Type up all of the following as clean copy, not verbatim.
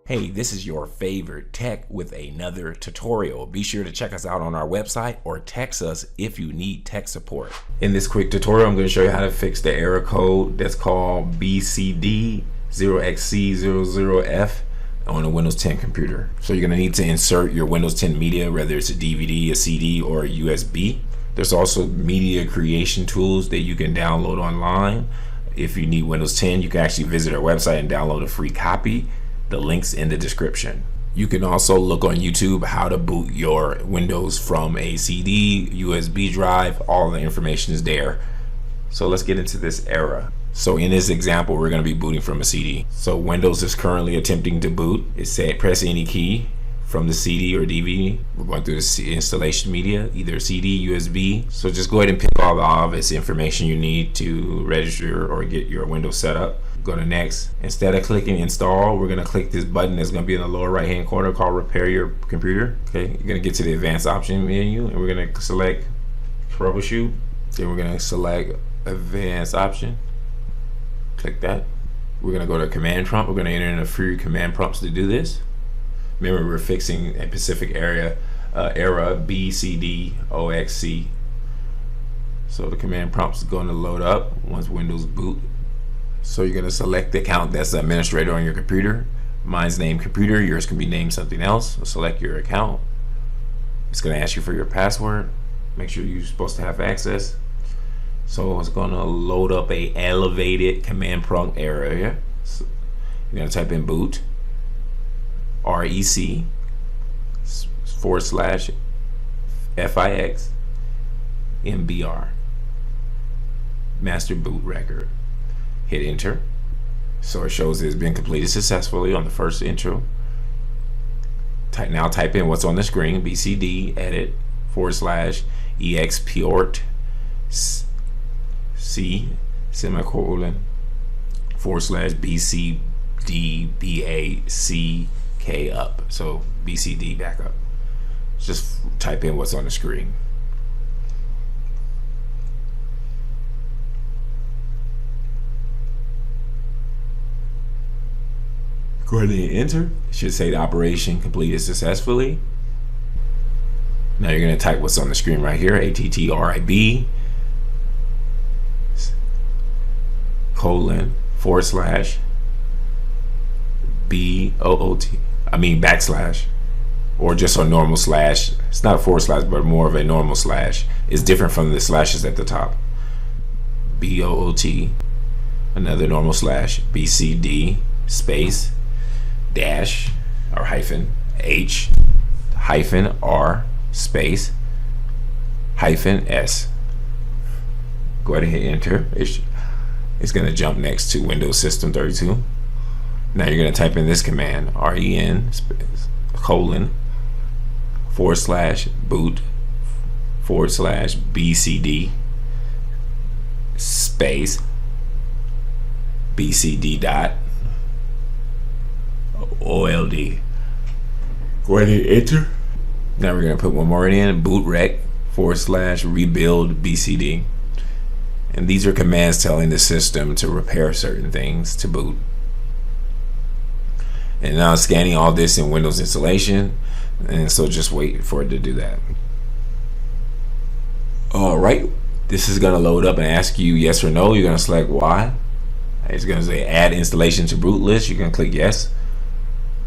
Hey, this is your favorite tech with another tutorial. Be sure to check us out on our website or text us if you need tech support. In this quick tutorial, I'm going to show you how to fix the error code that's called bsod 0xc000f on a Windows 10 computer. So you're going to need to insert your Windows 10 media, whether it's a DVD, a CD, or a USB. There's also media creation tools that you can download online. If you need Windows 10, you can actually visit our website and download a free copy. The link's in the description. You can also look on YouTube how to boot your Windows from a CD, USB drive. All the information is there. So let's get into this error. So in this example, we're going to be booting from a CD. So Windows is currently attempting to boot. It said press any key from the CD or DVD. We're going through the installation media, either CD, USB. So just go ahead and pick all the obvious information you need to register or get your Windows set up. Go to next. Instead of clicking install, we're going to click this button that's going to be in the lower right hand corner called repair your computer. Okay, you're going to get to the advanced option menu and we're going to select troubleshoot. Then we're going to select advanced option. Click that. We're going to go to command prompt. We're going to enter in a free command prompts to do this. Remember, we're fixing a specific error bsod. So the command prompt is going to load up once Windows boot. So you're going to select the account that's the administrator on your computer. Mine's named computer, yours can be named something else. So select your account. It's going to ask you for your password. Make sure you're supposed to have access. So it's going to load up a elevated command prompt area. So you're going to type in boot REC /FIX MBR master boot record. Hit enter. So it shows it's been completed successfully on the first intro. Now type in what's on the screen, bcd edit /export c semicolon /bcd back up. So bcd backup. Just type in what's on the screen. Go ahead and enter. It should say the operation completed successfully. Now you're going to type what's on the screen right here, attrib :/boot, backslash, or just a normal slash. It's not a // but more of a normal slash. It's different from the slashes at the top. BOOT, another normal slash, bcd space dash or hyphen h hyphen r space hyphen s. Go ahead and hit enter. It's going to jump next to Windows System 32. Now you're going to type in this command, ren space :/boot /bcd space bcd dot old. Go ahead and enter. Now we're going to put one more in, Bootrec /rebuild bcd. And these are commands telling the system to repair certain things to boot. And now scanning all this in Windows installation, and so just wait for it to do that. Alright, this is going to load up and ask you yes or no. You're going to select Y. It's going to say add installation to boot list. You're going to click yes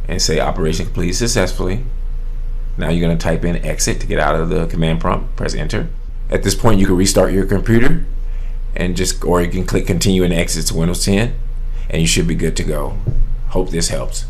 and say operation completed successfully. Now you're going to type in exit to get out of the command prompt. Press enter. At this point you can restart your computer and or you can click continue and exit to Windows 10 and you should be good to go. Hope this helps.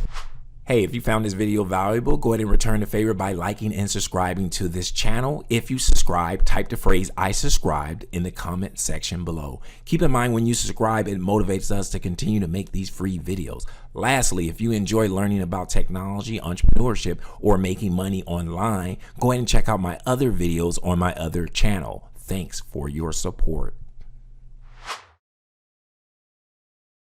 Hey, if you found this video valuable, go ahead and return the favor by liking and subscribing to this channel. If you subscribe, type the phrase I subscribed in the comment section below. Keep in mind, when you subscribe, it motivates us to continue to make these free videos. Lastly, if you enjoy learning about technology, entrepreneurship, or making money online, go ahead and check out my other videos on my other channel. Thanks for your support.